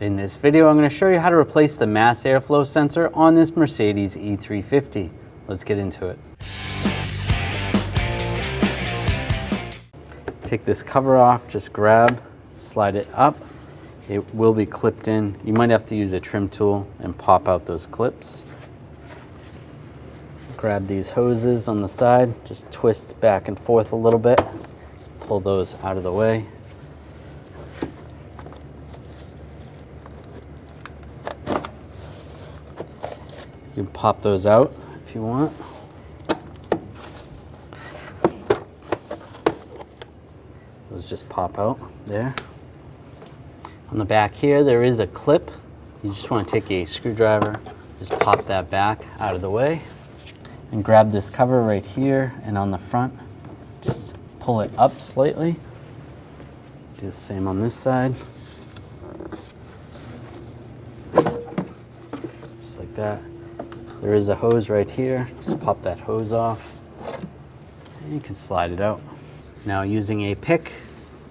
In this video, I'm going to show you how to replace the mass airflow sensor on this Mercedes E350. Let's get into it. Take this cover off, just grab, slide it up. It will be clipped in. You might have to use a trim tool and pop out those clips. Grab these hoses on the side, just twist back and forth a little bit. Pull those out of the way. You can pop those out if you want. Those just pop out there. On the back here, there is a clip. You just want to take a screwdriver, just pop that back out of the way, and grab this cover right here, and on the front, just pull it up slightly. Do the same on this side. Just like that. There is a hose right here. Just pop that hose off, and you can slide it out. Now using a pick,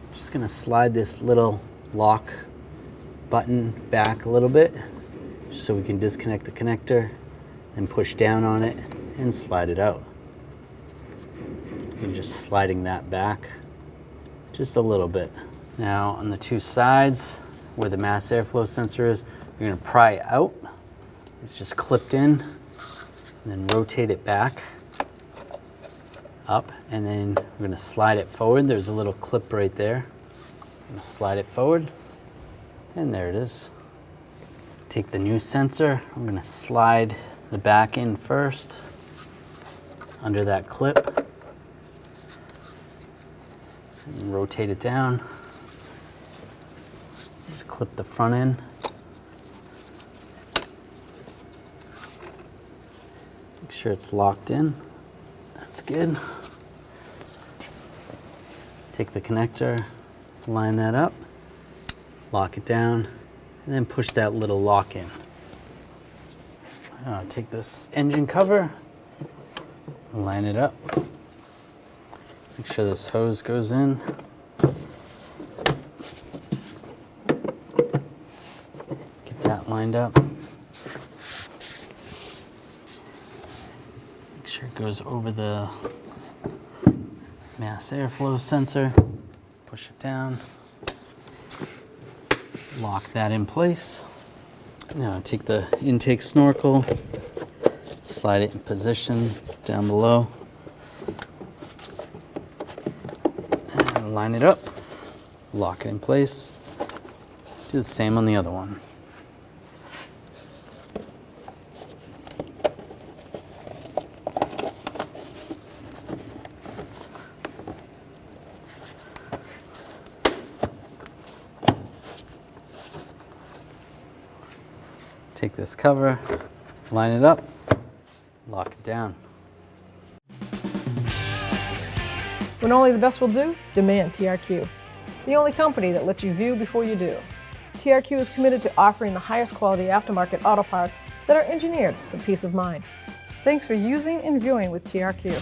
I'm just gonna slide this little lock button back a little bit, just so we can disconnect the connector and push down on it and slide it out. And just sliding that back just a little bit. Now on the two sides where the mass airflow sensor is, you're gonna pry out. It's just clipped in, and then rotate it back up, and then we're gonna slide it forward. There's a little clip right there. I'm gonna slide it forward, and there it is. Take the new sensor. I'm gonna slide the back in first, under that clip, and rotate it down. Just clip the front end. Make sure it's locked in. That's good. Take the connector, line that up, lock it down, and then push that little lock in. Take this engine cover, line it up. Make sure this hose goes in. Get that lined up. Make sure it goes over the mass airflow sensor. Push it down. Lock that in place. Now take the intake snorkel, slide it in position down below, and line it up. Lock it in place. Do the same on the other one. Take this cover, line it up, lock it down. When only the best will do, demand TRQ. The only company that lets you view before you do. TRQ is committed to offering the highest quality aftermarket auto parts that are engineered for peace of mind. Thanks for using and viewing with TRQ.